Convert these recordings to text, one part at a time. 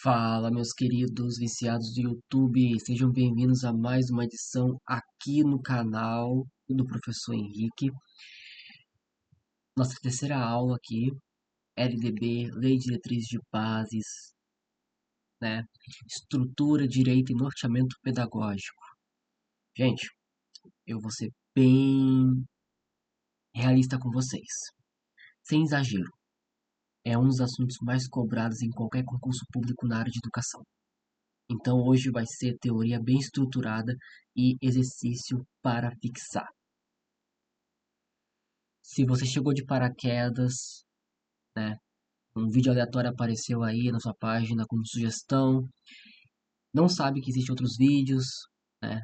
Fala, meus queridos viciados do YouTube, sejam bem-vindos a mais uma edição aqui no canal do Professor Henrique. Nossa terceira aula aqui, LDB, Lei de Diretrizes de Bases, né? Estrutura, direito e norteamento pedagógico. Gente, eu vou ser bem realista com vocês, sem exagero. É um dos assuntos mais cobrados em qualquer concurso público na área de educação. Então hoje vai ser teoria bem estruturada e exercício para fixar. Se você chegou de paraquedas, né, um vídeo aleatório apareceu aí na sua página como sugestão, não sabe que existem outros vídeos, né,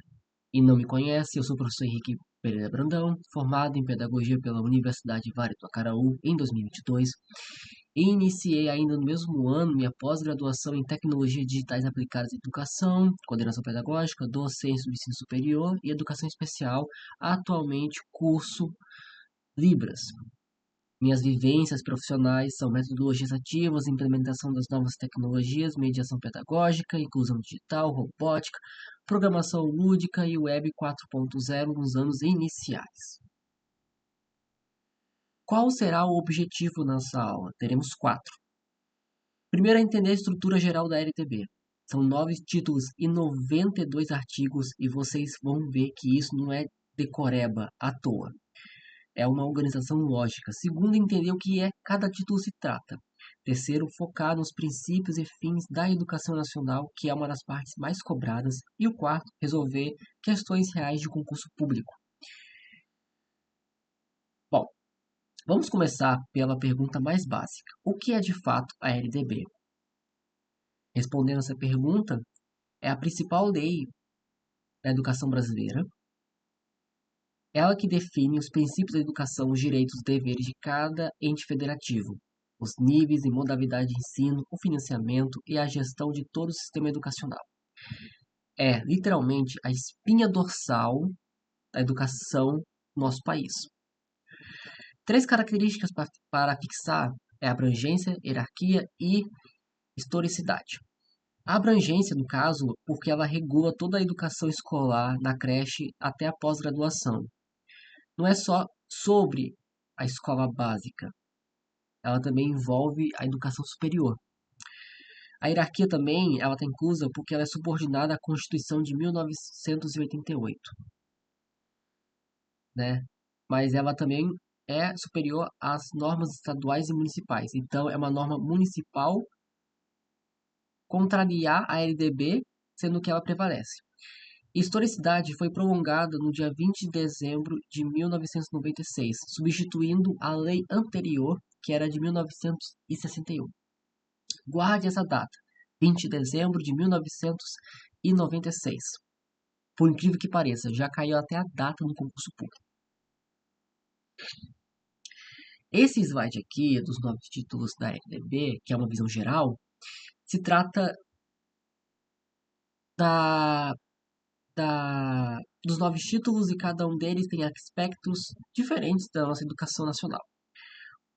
e não me conhece, eu sou o professor Henrique Pereira Brandão, formado em Pedagogia pela Universidade Vale do Acaraú em 2022, e iniciei ainda no mesmo ano minha pós-graduação em Tecnologias Digitais Aplicadas à Educação, Coordenação Pedagógica, Docência do Ensino Superior e Educação Especial, atualmente curso Libras. Minhas vivências profissionais são metodologias ativas, implementação das novas tecnologias, mediação pedagógica, inclusão digital, robótica, programação lúdica e Web 4.0 nos anos iniciais. Qual será o objetivo nessa aula? Teremos 4. Primeiro é entender a estrutura geral da LTB. São 9 títulos e 92 artigos e vocês vão ver que isso não é decoreba à toa. É uma organização lógica. Segundo, entender o que cada título se trata. Terceiro, focar nos princípios e fins da educação nacional, que é uma das partes mais cobradas. E o quarto, resolver questões reais de concurso público. Bom, vamos começar pela pergunta mais básica. O que é de fato a LDB? Respondendo essa pergunta, é a principal lei da educação brasileira. Ela que define os princípios da educação, os direitos e deveres de cada ente federativo, os níveis e modalidade de ensino, o financiamento e a gestão de todo o sistema educacional. É, literalmente, a espinha dorsal da educação no nosso país. 3 características para fixar é abrangência, hierarquia e historicidade. A abrangência, no caso, porque ela regula toda a educação escolar, da creche até a pós-graduação. Não é só sobre a escola básica, ela também envolve a educação superior. A hierarquia também ela está inclusa porque ela é subordinada à Constituição de 1988, né? Mas ela também é superior às normas estaduais e municipais. Então, é uma norma municipal contrariar a LDB, sendo que ela prevalece. Historicidade foi prolongada no dia 20 de dezembro de 1996, substituindo a lei anterior, que era de 1961. Guarde essa data, 20 de dezembro de 1996. Por incrível que pareça, já caiu até a data no concurso público. Esse slide aqui, dos 9 títulos da LDB, que é uma visão geral, se trata dos 9 títulos e cada um deles tem aspectos diferentes da nossa educação nacional.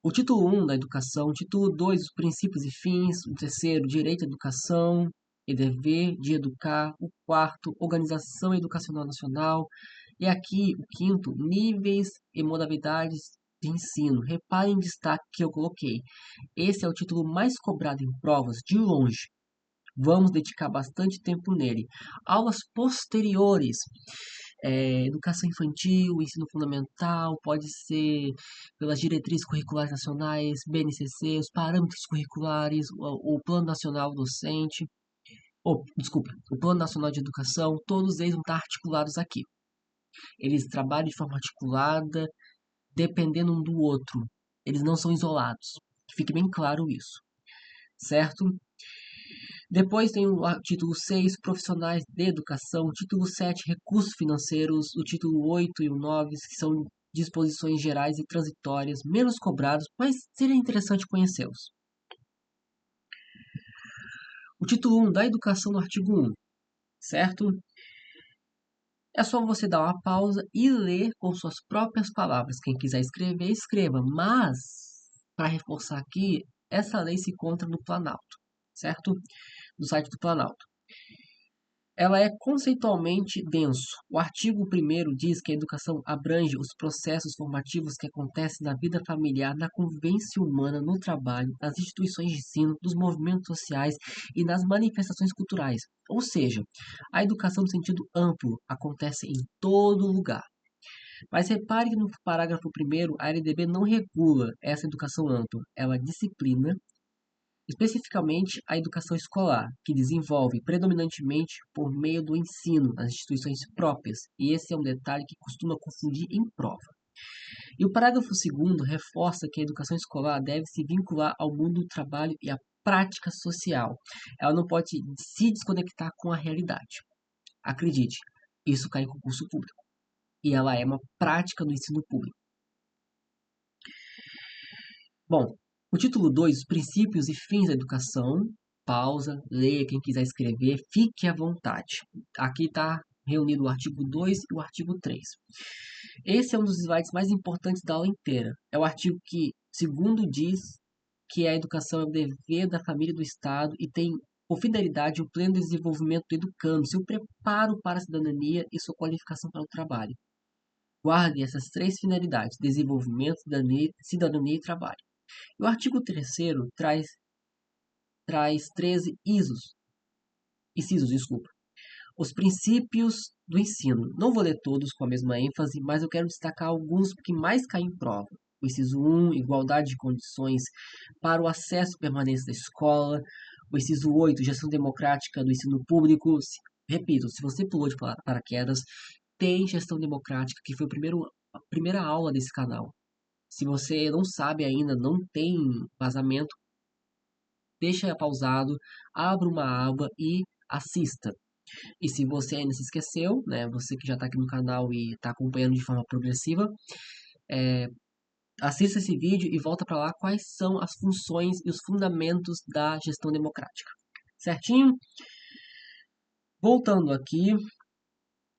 O título 1 da educação, o título 2, os princípios e fins, o terceiro, direito à educação e dever de educar, o quarto, organização educacional nacional, e aqui o quinto, níveis e modalidades de ensino. Reparem o destaque que eu coloquei. Esse é o título mais cobrado em provas, de longe. Vamos dedicar bastante tempo nele. Aulas posteriores, educação infantil, ensino fundamental, pode ser pelas diretrizes curriculares nacionais, BNCC, os parâmetros curriculares, o Plano Nacional Docente, o Plano Nacional de Educação, todos eles vão estar articulados aqui. Eles trabalham de forma articulada, dependendo um do outro. Eles não são isolados. Que fique bem claro isso, certo? Depois tem o título 6, Profissionais de Educação, o título 7, Recursos Financeiros, o título 8 e o 9, que são disposições gerais e transitórias, menos cobrados, mas seria interessante conhecê-los. O título 1 da Educação no artigo 1, certo? É só você dar uma pausa e ler com suas próprias palavras. Quem quiser escrever, escreva. Mas, para reforçar aqui, essa lei se encontra no Planalto, certo? do site do Planalto. Ela é conceitualmente denso. O artigo 1º diz que a educação abrange os processos formativos que acontecem na vida familiar, na convivência humana, no trabalho, nas instituições de ensino, nos movimentos sociais e nas manifestações culturais. Ou seja, a educação no sentido amplo acontece em todo lugar. Mas repare que no parágrafo 1º, a LDB não regula essa educação ampla, ela disciplina especificamente a educação escolar, que desenvolve predominantemente por meio do ensino nas instituições próprias, e esse é um detalhe que costuma confundir em prova. E o parágrafo 2º reforça que a educação escolar deve se vincular ao mundo do trabalho e à prática social. Ela não pode se desconectar com a realidade. Acredite, isso cai em concurso público. E ela é uma prática do ensino público. Bom, o título 2, os princípios e fins da educação. Pausa, leia quem quiser escrever, fique à vontade. Aqui está reunido o artigo 2 e o artigo 3. Esse é um dos slides mais importantes da aula inteira. É o artigo que, segundo diz, que a educação é o dever da família e do Estado e tem por finalidade o pleno desenvolvimento do educando, seu preparo para a cidadania e sua qualificação para o trabalho. Guarde essas 3 finalidades: desenvolvimento, cidadania e trabalho. E o artigo 3º traz 13 incisos, os princípios do ensino. Não vou ler todos com a mesma ênfase, mas eu quero destacar alguns que mais caem em prova. O inciso 1, igualdade de condições para o acesso e permanência da escola. O inciso 8, gestão democrática do ensino público. Repito, se você pulou de paraquedas, tem gestão democrática, que foi a primeira aula desse canal. Se você não sabe ainda, não tem vazamento, deixa pausado, abra uma aba e assista. E se você ainda se esqueceu, né, você que já está aqui no canal e está acompanhando de forma progressiva, assista esse vídeo e volta para lá quais são as funções e os fundamentos da gestão democrática. Certinho? Voltando aqui,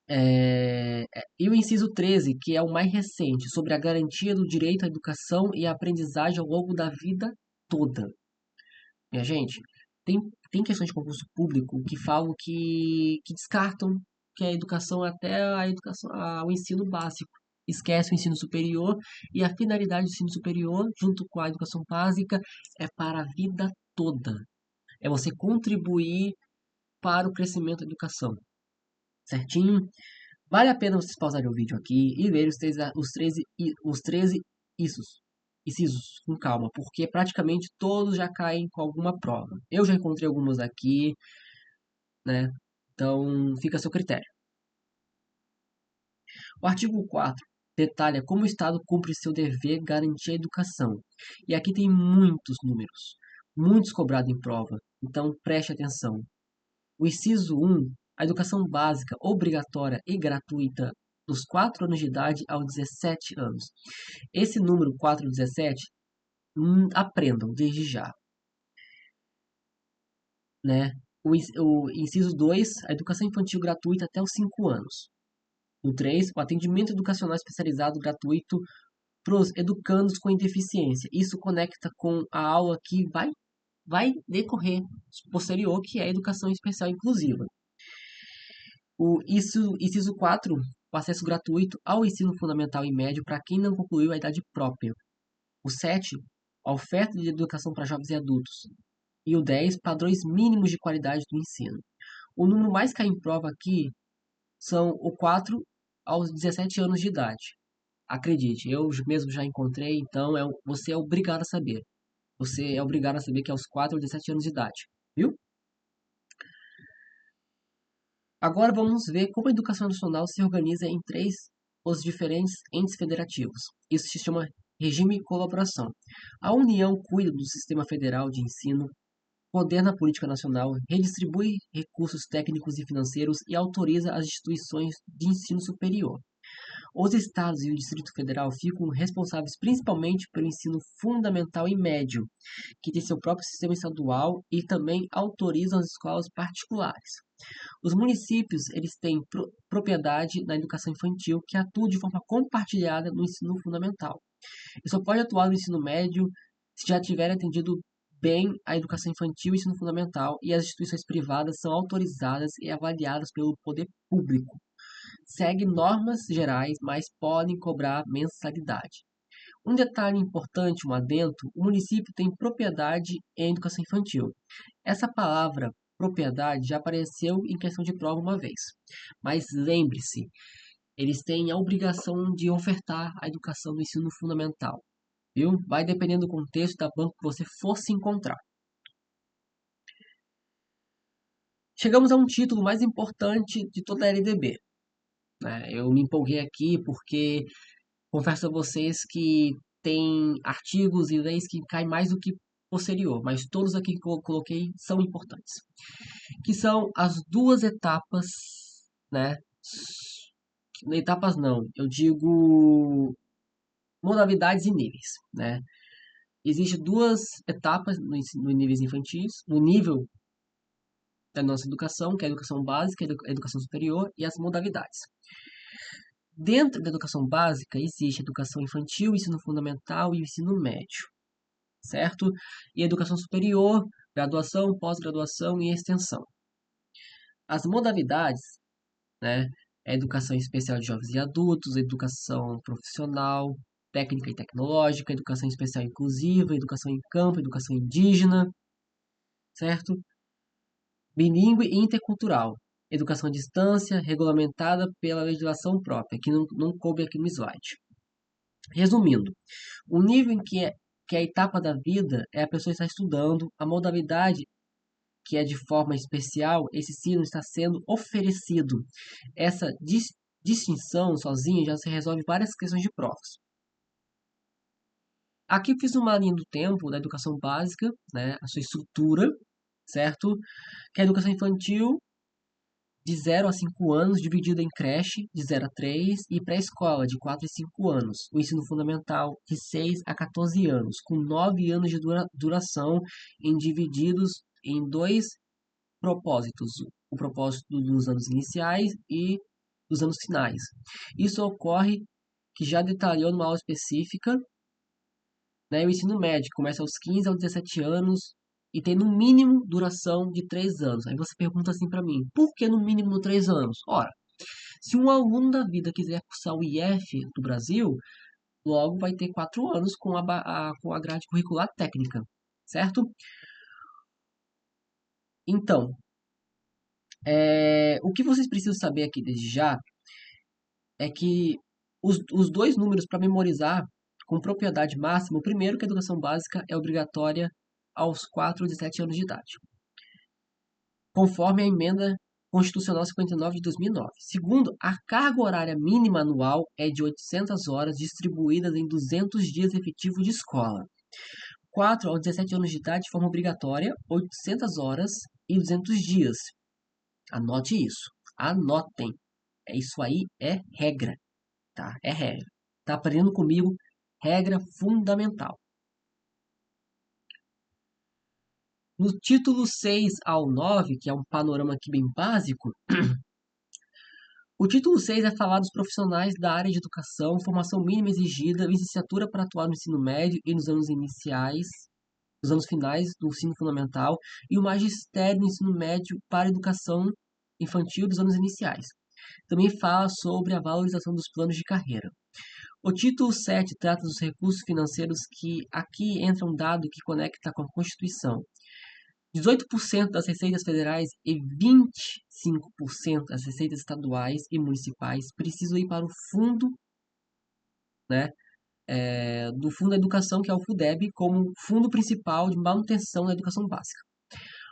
e o inciso 13, que é o mais recente, sobre a garantia do direito à educação e à aprendizagem ao longo da vida toda. Minha gente, tem questões de concurso público que falam que descartam que a educação é até o ensino básico. Esquece o ensino superior e a finalidade do ensino superior, junto com a educação básica, é para a vida toda. É você contribuir para o crescimento da educação. Certinho? Vale a pena vocês pausarem o vídeo aqui e ver os 13 incisos com calma, porque praticamente todos já caem com alguma prova. Eu já encontrei algumas aqui, né? Então, fica a seu critério. O artigo 4 detalha como o Estado cumpre seu dever garantir a educação. E aqui tem muitos números, muitos cobrados em prova, então preste atenção. O inciso 1, a educação básica obrigatória e gratuita dos 4 anos de idade aos 17 anos. Esse número 4 e 17, aprendam desde já. Né? O inciso 2, a educação infantil gratuita até os 5 anos. O 3, o atendimento educacional especializado gratuito para os educandos com deficiência. Isso conecta com a aula que vai decorrer posterior, que é a educação especial inclusiva. O inciso 4, o acesso gratuito ao ensino fundamental e médio para quem não concluiu a idade própria. O 7, a oferta de educação para jovens e adultos. E o 10, padrões mínimos de qualidade do ensino. O número mais cai em prova aqui são o 4 aos 17 anos de idade. Acredite, eu mesmo já encontrei, então você é obrigado a saber. Você é obrigado a saber que é aos 4 aos 17 anos de idade, viu? Agora vamos ver como a educação nacional se organiza em os diferentes entes federativos. Isso se chama regime de colaboração. A União cuida do sistema federal de ensino, coordena a política nacional, redistribui recursos técnicos e financeiros e autoriza as instituições de ensino superior. Os estados e o Distrito Federal ficam responsáveis principalmente pelo ensino fundamental e médio, que tem seu próprio sistema estadual e também autorizam as escolas particulares. Os municípios eles têm propriedade na educação infantil, que atua de forma compartilhada no ensino fundamental. E só pode atuar no ensino médio se já tiver atendido bem a educação infantil e ensino fundamental e as instituições privadas são autorizadas e avaliadas pelo poder público. Segue normas gerais, mas podem cobrar mensalidade. Um detalhe importante, um adendo, o município tem propriedade em educação infantil. Essa palavra propriedade já apareceu em questão de prova uma vez. Mas lembre-se, eles têm a obrigação de ofertar a educação do ensino fundamental. Viu? Vai dependendo do contexto da banca que você for se encontrar. Chegamos a um título mais importante de toda a LDB. Né? Eu me empolguei aqui porque confesso a vocês que tem artigos e leis que caem mais do que posterior, mas todos aqui que eu coloquei são importantes. Que são as duas etapas, né? Etapas não, eu digo modalidades e níveis, né? Existem duas etapas no níveis infantis, no nível da nossa educação, que é a educação básica, a educação superior e as modalidades. Dentro da educação básica existe a educação infantil, ensino fundamental e ensino médio, certo? E a educação superior, graduação, pós-graduação e extensão. As modalidades, né, é educação especial de jovens e adultos, educação profissional, técnica e tecnológica, educação especial inclusiva, educação em campo, educação indígena, certo? Bilíngue e intercultural, educação à distância, regulamentada pela legislação própria, que não coube aqui no slide. Resumindo, o nível em que é a etapa da vida é a pessoa estar estudando, a modalidade que é de forma especial, esse ensino está sendo oferecido. Essa distinção sozinha já se resolve várias questões de provas. Aqui eu fiz uma linha do tempo da educação básica, né, a sua estrutura, certo? Que é a educação infantil de 0 a 5 anos, dividida em creche de 0 a 3 e pré-escola de 4 a 5 anos. O ensino fundamental de 6 a 14 anos, com 9 anos de duração, divididos em dois propósitos, o propósito dos anos iniciais e dos anos finais. Isso ocorre, que já detalhou numa aula específica, né, o ensino médio começa aos 15 aos 17 anos e tem no mínimo duração de 3 anos. Aí você pergunta assim para mim, por que no mínimo 3 anos? Ora, se um aluno da vida quiser cursar o IF do Brasil, logo vai ter 4 anos com a grade curricular técnica, certo? Então, o que vocês precisam saber aqui desde já é que os dois números para memorizar com propriedade máxima, o primeiro, que a educação básica é obrigatória aos 4 ou 17 anos de idade, conforme a emenda constitucional 59 de 2009. Segundo, a carga horária mínima anual é de 800 horas distribuídas em 200 dias efetivos de escola. 4 aos 17 anos de idade de forma obrigatória, 800 horas e 200 dias. Anote isso. Anotem. Isso aí é regra, tá? É regra. Tá aprendendo comigo? Regra fundamental. No título 6 ao 9, que é um panorama aqui bem básico, o título 6 é falar dos profissionais da área de educação, formação mínima exigida, licenciatura para atuar no ensino médio e nos anos iniciais, nos anos finais do ensino fundamental, e o magistério no ensino médio para educação infantil dos anos iniciais. Também fala sobre a valorização dos planos de carreira. O título 7 trata dos recursos financeiros, que aqui entra um dado que conecta com a Constituição. 18% das receitas federais e 25% das receitas estaduais e municipais precisam ir para o fundo, né, do Fundo da Educação, que é o FUDEB, como fundo principal de manutenção da educação básica.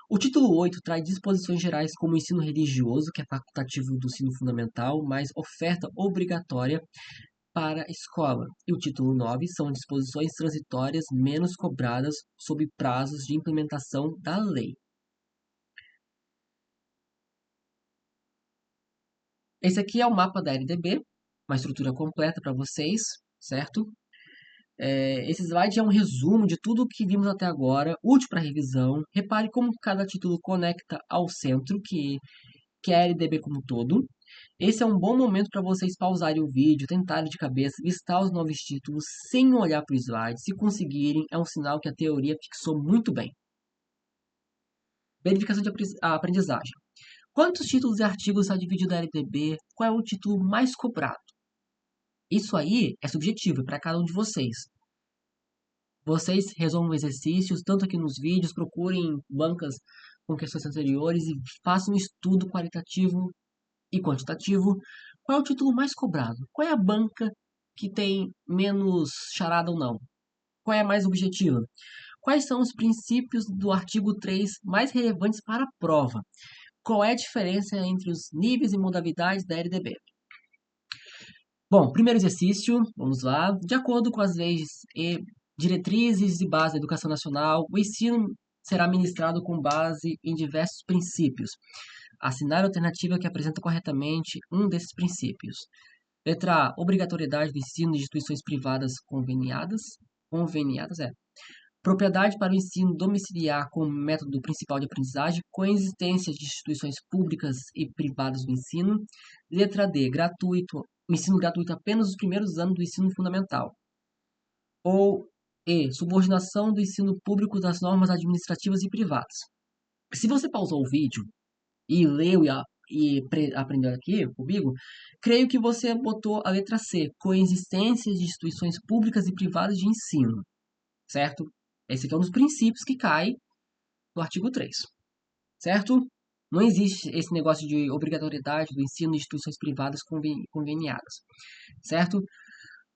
O título 8 traz disposições gerais como o ensino religioso, que é facultativo do ensino fundamental, mas oferta obrigatória para a escola. E o título 9 são disposições transitórias menos cobradas sob prazos de implementação da lei. Esse aqui é o mapa da LDB, uma estrutura completa para vocês, certo? Esse slide é um resumo de tudo o que vimos até agora, útil para revisão. Repare como cada título conecta ao centro, que é a LDB como um todo. Esse é um bom momento para vocês pausarem o vídeo, tentarem de cabeça, listar os novos títulos sem olhar para o slide. Se conseguirem, é um sinal que a teoria fixou muito bem. Verificação de aprendizagem. Quantos títulos e artigos está dividido a LDB? Qual é o título mais cobrado? Isso aí é subjetivo para cada um de vocês. Vocês resolvam exercícios, tanto aqui nos vídeos, procurem bancas com questões anteriores e façam um estudo qualitativo e quantitativo. Qual é o título mais cobrado? Qual é a banca que tem menos charada ou não? Qual é a mais objetiva? Quais são os princípios do artigo 3 mais relevantes para a prova? Qual é a diferença entre os níveis e modalidades da LDB? Bom, primeiro exercício, vamos lá. De acordo com as leis e diretrizes e bases da educação nacional, o ensino será ministrado com base em diversos princípios. Assinar a alternativa que apresenta corretamente um desses princípios. Letra A. Obrigatoriedade do ensino de instituições privadas conveniadas. Conveniadas, é. Propriedade para o ensino domiciliar como método principal de aprendizagem, coexistência de instituições públicas e privadas do ensino. Letra D. Gratuito. O ensino gratuito apenas nos primeiros anos do ensino fundamental. Ou E. Subordinação do ensino público das normas administrativas e privadas. Se você pausou o vídeo e leu aprendeu aqui comigo, creio que você botou a letra C, coexistência de instituições públicas e privadas de ensino, certo? Esse aqui é um dos princípios que cai no artigo 3, certo? Não existe esse negócio de obrigatoriedade do ensino de instituições privadas conveniadas, certo?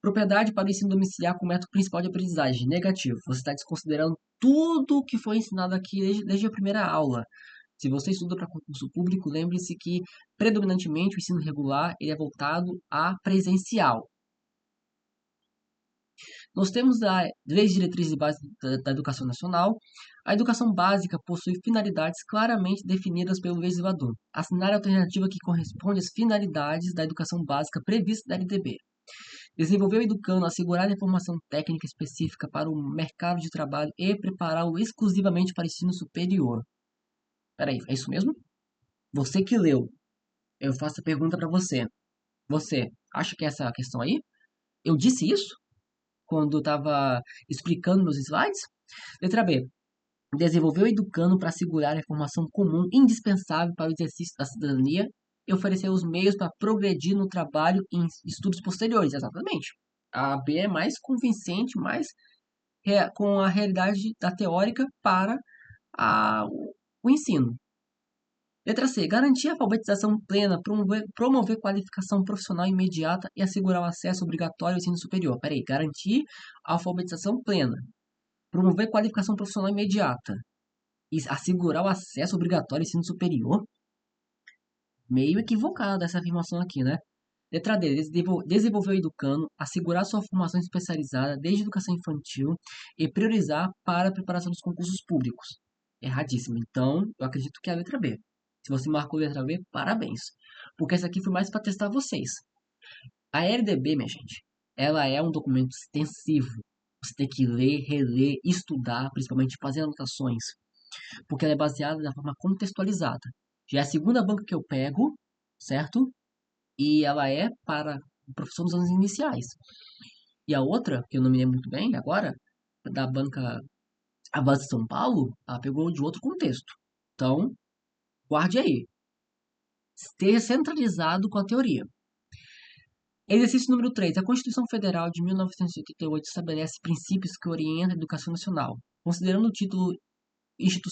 Propriedade para o ensino domiciliar como método principal de aprendizagem, negativo. Você está desconsiderando tudo o que foi ensinado aqui desde a primeira aula. Se você estuda para concurso público, lembre-se que, predominantemente, o ensino regular ele é voltado a presencial. Nós temos as leis diretrizes e bases da educação nacional. A educação básica possui finalidades claramente definidas pelo legislador. Assinar a alternativa que corresponde às finalidades da educação básica prevista da LDB. Desenvolver o educando, assegurar a formação técnica específica para o mercado de trabalho e prepará-lo exclusivamente para o ensino superior. Peraí, é isso mesmo? Você que leu, eu faço a pergunta para você. Você acha que é essa a questão aí? Eu disse isso quando estava explicando nos slides? Letra B. Desenvolver o educando para assegurar a formação comum indispensável para o exercício da cidadania e oferecer os meios para progredir no trabalho e em estudos posteriores. Exatamente. A B é mais convincente, mais com a realidade da teórica para o ensino. Letra C. Garantir a alfabetização plena, promover qualificação profissional imediata e assegurar o acesso obrigatório ao ensino superior. Peraí, garantir a alfabetização plena, promover qualificação profissional imediata e assegurar o acesso obrigatório ao ensino superior? Meio equivocada essa afirmação aqui, né? Letra D. Desenvolver o educando, assegurar sua formação especializada desde a educação infantil e priorizar para a preparação dos concursos públicos. Erradíssimo. Então, eu acredito que é a letra B. Se você marcou a letra B, parabéns. Porque essa aqui foi mais para testar vocês. A LDB, minha gente, ela é um documento extensivo. Você tem que ler, reler, estudar, principalmente fazer anotações. Porque ela é baseada de forma contextualizada. Já é a segunda banca que eu pego, certo? E ela é para professor nos anos iniciais. E a outra, que eu não me lembro muito bem agora, da banca A Base de São Paulo, ela pegou de outro contexto. Então, guarde aí. Esteja centralizado com a teoria. Exercício número 3. A Constituição Federal de 1988 estabelece princípios que orientam a educação nacional. Considerando o título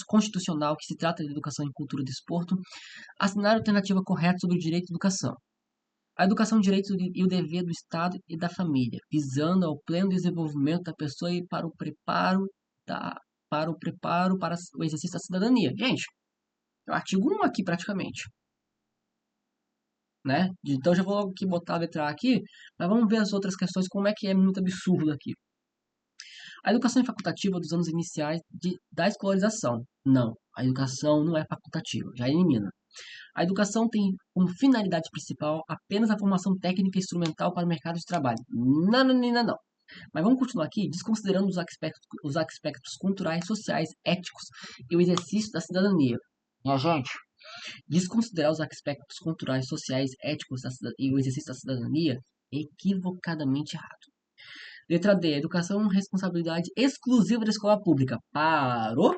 constitucional que se trata de educação em cultura e desporto, assinar a alternativa correta sobre o direito à educação. A educação, o direito e o dever do Estado e da família, visando ao pleno desenvolvimento da pessoa e para o preparo para o exercício da cidadania. Gente, é o artigo 1 aqui praticamente. Né? Então já vou aqui botar a letra A aqui, mas vamos ver as outras questões, como é que é muito absurdo aqui. A educação é facultativa dos anos iniciais da escolarização. Não, a educação não é facultativa, já elimina. A educação tem como finalidade principal apenas a formação técnica e instrumental para o mercado de trabalho. Não, não, não, não. Mas vamos continuar aqui, desconsiderando os aspectos culturais, sociais, éticos e o exercício da cidadania. Minha gente, Desconsiderar os aspectos culturais, sociais, éticos e o exercício da cidadania é equivocadamente errado. Letra D. Educação é responsabilidade exclusiva da escola pública. Parou?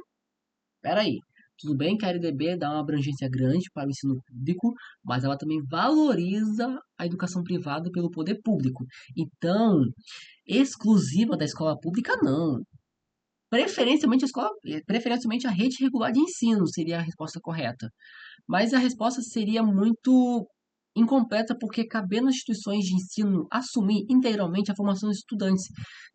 Peraí. Tudo bem que a LDB dá uma abrangência grande para o ensino público, mas ela também valoriza a educação privada pelo poder público. Então, exclusiva da escola pública, não. Preferencialmente a rede regular de ensino seria a resposta correta. Mas a resposta seria muito incompleta porque cabendo às instituições de ensino assumir integralmente a formação dos estudantes,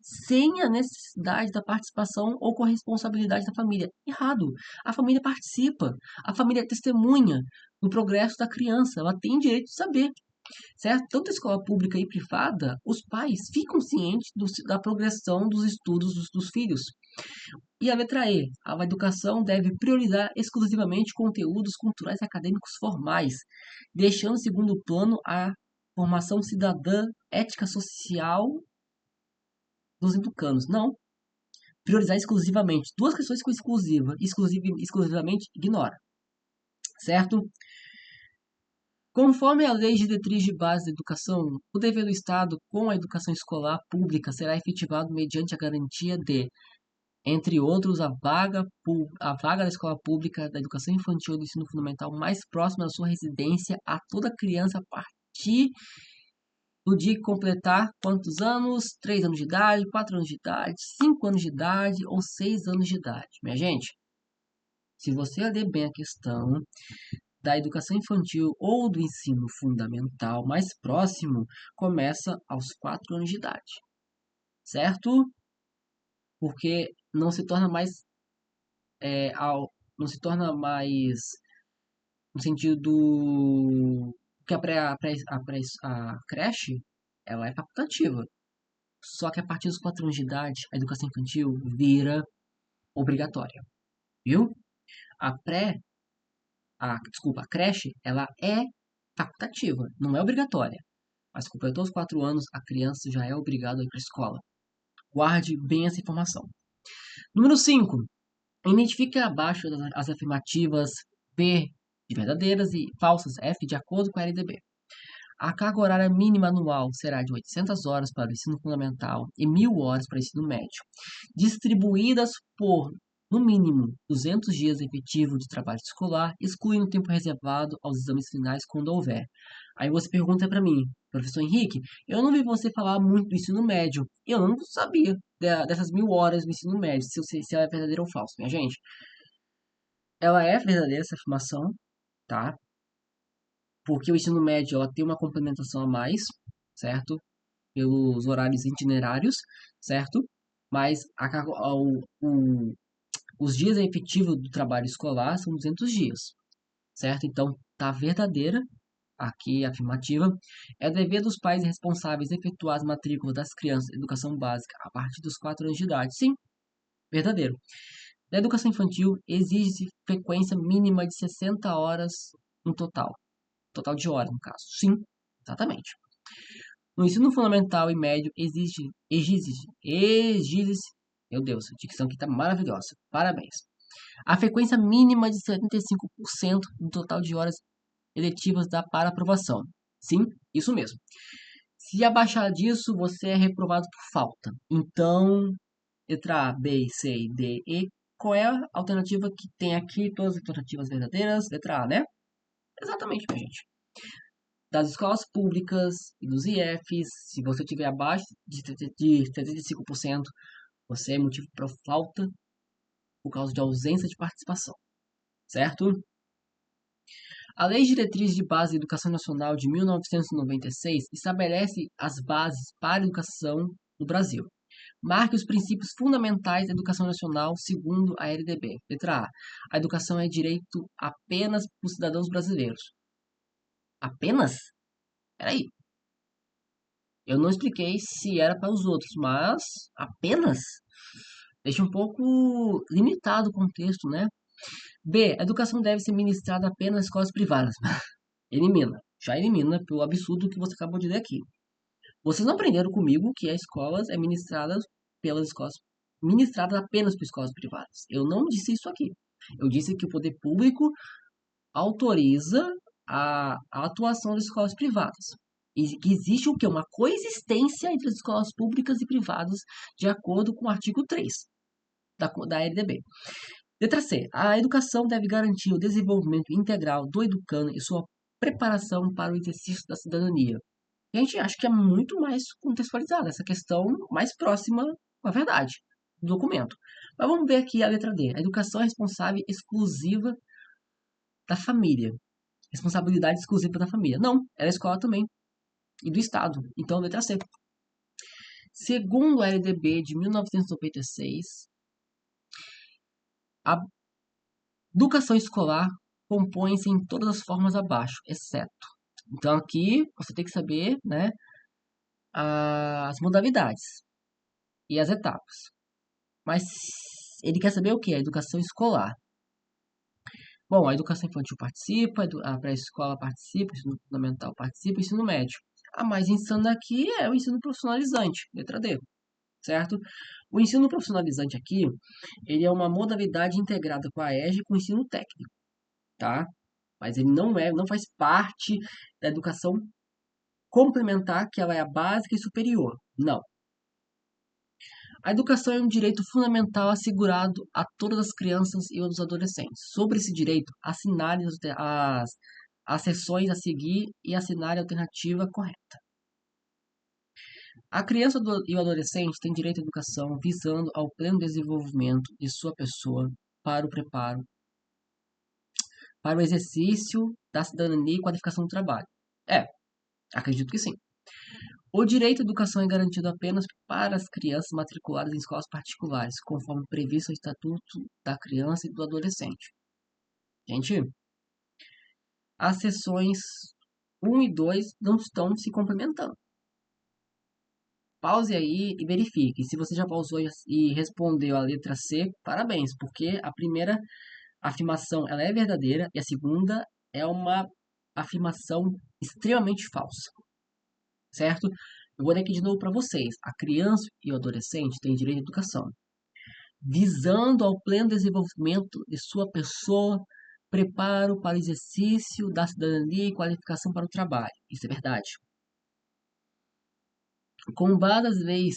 sem a necessidade da participação ou corresponsabilidade da família. Errado. A família participa, a família testemunha no progresso da criança, ela tem direito de saber. Certo? Tanto a escola pública e privada, os pais ficam cientes da progressão dos estudos dos filhos. E a letra E, a educação deve priorizar exclusivamente conteúdos culturais e acadêmicos formais, deixando em segundo plano a formação cidadã, ética social dos educandos. Não, priorizar exclusivamente. Duas questões com exclusivamente ignora. Certo? Conforme a Lei de Diretriz de Base da Educação, o dever do Estado com a educação escolar pública será efetivado mediante a garantia de, entre outros, a vaga da escola pública da educação infantil e do ensino fundamental mais próxima da sua residência a toda criança a partir do dia que completar quantos anos? 3 anos de idade, 4 anos de idade, 5 anos de idade ou 6 anos de idade. Minha gente, se você ler bem a questão da educação infantil ou do ensino fundamental mais próximo, começa aos 4 anos de idade. Certo? Porque não se torna mais não se torna mais no sentido que a creche ela é facultativa. Só que a partir dos 4 anos de idade, a educação infantil vira obrigatória. Viu? A pré, a creche, ela é facultativa, não é obrigatória. Mas completou os 4 anos, a criança já é obrigada a ir para a escola. Guarde bem essa informação. Número 5. Identifique abaixo as afirmativas B de verdadeiras e falsas F de acordo com a LDB. A carga horária mínima anual será de 800 horas para o ensino fundamental e 1.000 horas para o ensino médio, distribuídas por, no mínimo, 200 dias efetivos de trabalho escolar, excluindo o tempo reservado aos exames finais quando houver. Aí você pergunta para mim, professor Henrique, eu não vi você falar muito do ensino médio. Eu não sabia dessas 1.000 horas do ensino médio, se ela é verdadeira ou falsa, minha gente. Ela é verdadeira, essa afirmação, tá? Porque o ensino médio ela tem uma complementação a mais, certo? Pelos horários itinerários, certo? Mas os dias efetivos do trabalho escolar são 200 dias, certo? Então, tá verdadeira, aqui afirmativa, é dever dos pais responsáveis efetuar as matrículas das crianças em educação básica a partir dos 4 anos de idade. Sim, verdadeiro. Na educação infantil, exige-se frequência mínima de 60 horas no total. Total de horas, no caso. Sim, exatamente. No ensino fundamental e médio, exige-se, meu Deus, a dicção aqui tá maravilhosa. Parabéns. A frequência mínima de 75% do total de horas eletivas dá para aprovação. Sim, isso mesmo. Se abaixar disso, você é reprovado por falta. Então, letra A, B, C, D, E. Qual é a alternativa que tem aqui? Todas as alternativas verdadeiras. Letra A, né? Exatamente, minha gente. Das escolas públicas e dos IFs, se você tiver abaixo de 75%, você é motivo para falta por causa de ausência de participação. Certo? A Lei de Diretriz de Base da Educação Nacional de 1996 estabelece as bases para a educação no Brasil. Marque os princípios fundamentais da educação nacional segundo a LDB. Letra A. A educação é direito apenas para os cidadãos brasileiros. Apenas? Peraí. Eu não expliquei se era para os outros, mas apenas? Deixa um pouco limitado o contexto, né? B. A educação deve ser ministrada apenas nas escolas privadas. Elimina. Já elimina pelo absurdo que você acabou de ler aqui. Vocês não aprenderam comigo que as escolas é ministradas apenas por escolas privadas. Eu não disse isso aqui. Eu disse que o poder público autoriza a atuação das escolas privadas. E que existe o quê? Uma coexistência entre as escolas públicas e privadas, de acordo com o artigo 3 da LDB. Letra C. A educação deve garantir o desenvolvimento integral do educando e sua preparação para o exercício da cidadania. Gente, acho que é muito mais contextualizada essa questão, mais próxima à verdade do documento. Mas vamos ver aqui a letra D. A educação é responsável exclusiva da família. Responsabilidade exclusiva da família. Não, ela é escola também. E do Estado. Então, letra C. Segundo a LDB de 1996, a educação escolar compõe-se em todas as formas abaixo, exceto. Então, aqui você tem que saber, né, as modalidades e as etapas. Mas ele quer saber o que? A educação escolar. Bom, a educação infantil participa, a pré-escola participa, o ensino fundamental participa, o ensino médio. A mais insana aqui é o ensino profissionalizante, letra D, certo? O ensino profissionalizante aqui, ele é uma modalidade integrada com a EJA e com o ensino técnico, tá? Mas ele não faz parte da educação complementar, que ela é a básica e superior. Não. A educação é um direito fundamental assegurado a todas as crianças e os adolescentes. Sobre esse direito, assinale as seções a seguir e assinale a alternativa correta. A criança e o adolescente têm direito à educação visando ao pleno desenvolvimento de sua pessoa para o preparo, para o exercício da cidadania e qualificação do trabalho. Acredito que sim. O direito à educação é garantido apenas para as crianças matriculadas em escolas particulares, conforme previsto no Estatuto da Criança e do Adolescente. Gente, as seções 1 e 2 não estão se complementando. Pause aí e verifique. Se você já pausou e respondeu a letra C, parabéns, porque a primeira afirmação ela é verdadeira e a segunda é uma afirmação extremamente falsa. Certo? Eu vou ler aqui de novo para vocês. A criança e o adolescente têm direito à educação, visando ao pleno desenvolvimento de sua pessoa, preparo para o exercício da cidadania e qualificação para o trabalho. Isso é verdade. Com base às leis,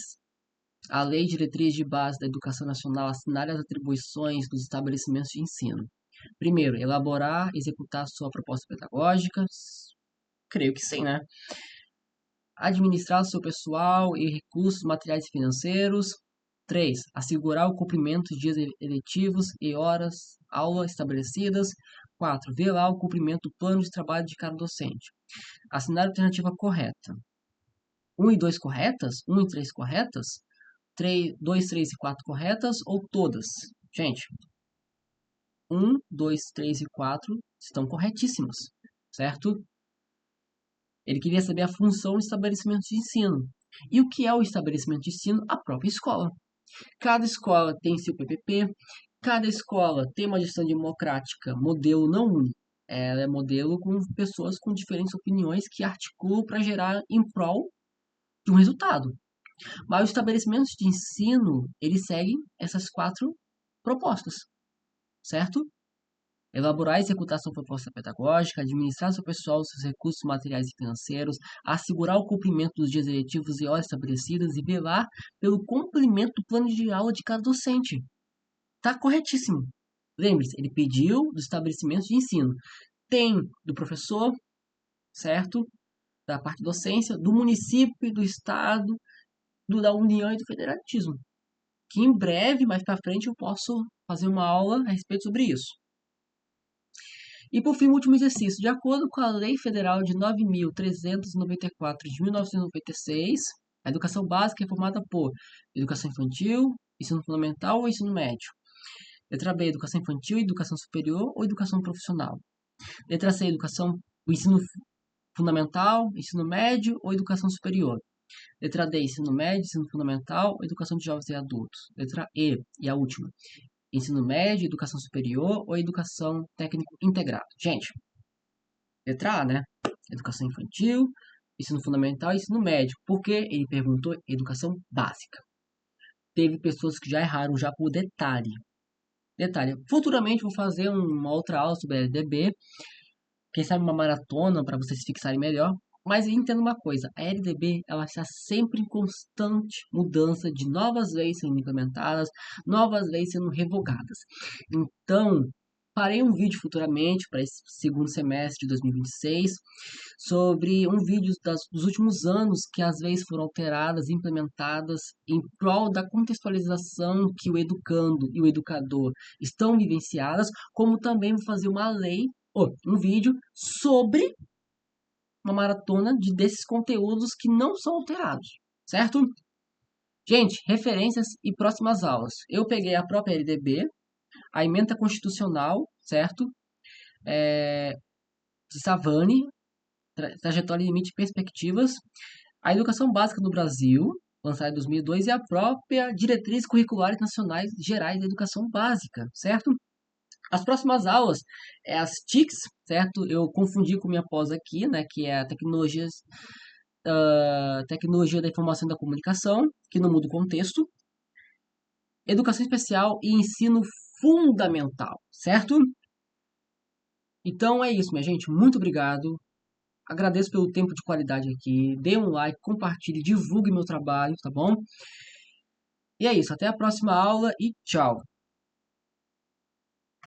a Lei Diretriz de Base da Educação Nacional assinale as atribuições dos estabelecimentos de ensino. Primeiro, elaborar e executar sua proposta pedagógica. Creio que sim, né? Administrar seu pessoal e recursos materiais e financeiros. 3. Assegurar o cumprimento de dias eletivos e horas aula estabelecidas. 4. Velar o cumprimento do plano de trabalho de cada docente. Assinar a alternativa correta. 1 e 2 corretas? 1 e 3 corretas? 2, 3 e 4 corretas ou todas? Gente, 1, 2, 3 e 4 estão corretíssimas, certo? Ele queria saber a função do estabelecimento de ensino. E o que é o estabelecimento de ensino? A própria escola. Cada escola tem seu PPP, cada escola tem uma gestão democrática, modelo não único. Ela é modelo com pessoas com diferentes opiniões que articulam para gerar em prol de um resultado. Mas os estabelecimentos de ensino, eles seguem essas 4 propostas, certo? Elaborar e executar sua proposta pedagógica, administrar seu pessoal, seus recursos materiais e financeiros, assegurar o cumprimento dos dias eletivos e horas estabelecidas e velar pelo cumprimento do plano de aula de cada docente. Tá corretíssimo. Lembre-se, ele pediu dos estabelecimentos de ensino. Tem do professor, certo? Da parte docência, do município, do estado, da União e do federalismo. Que em breve, mais para frente, eu posso fazer uma aula a respeito sobre isso. E por fim, o último exercício. De acordo com a Lei Federal de 9.394 de 1996, a educação básica é formada por educação infantil, ensino fundamental ou ensino médio. Letra B, educação infantil, educação superior ou educação profissional. Letra C, o ensino fundamental, ensino médio ou educação superior. Letra D, ensino médio, ensino fundamental ou educação de jovens e adultos. Letra E, e a última, ensino médio, educação superior ou educação técnico integrado. Gente, letra A, né? Educação infantil, ensino fundamental e ensino médio. Porque ele perguntou educação básica. Teve pessoas que já erraram já por detalhe. Detalhe, futuramente vou fazer uma outra aula sobre LDB, quem sabe uma maratona para vocês se fixarem melhor. Mas entenda uma coisa, a LDB ela está sempre em constante mudança de novas leis sendo implementadas, novas leis sendo revogadas. Então, farei um vídeo futuramente para esse segundo semestre de 2026 sobre um vídeo dos últimos anos que as leis foram alteradas, implementadas em prol da contextualização que o educando e o educador estão vivenciadas, como também vou fazer uma lei, ou um vídeo sobre uma maratona desses conteúdos que não são alterados, certo? Gente, referências e próximas aulas. Eu peguei a própria LDB, a emenda constitucional, certo? De Savani, trajetória, limite e perspectivas, a educação básica no Brasil, lançada em 2002, e a própria Diretrizes Curriculares Nacionais Gerais da Educação Básica, certo? As próximas aulas é as TICs, certo? Eu confundi com minha pós aqui, né, que é a Tecnologia da Informação e da Comunicação, que não muda o contexto, Educação Especial e Ensino Fundamental, certo? Então é isso, minha gente. Muito obrigado. Agradeço pelo tempo de qualidade aqui. Dê um like, compartilhe, divulgue meu trabalho, tá bom? E é isso. Até a próxima aula e tchau.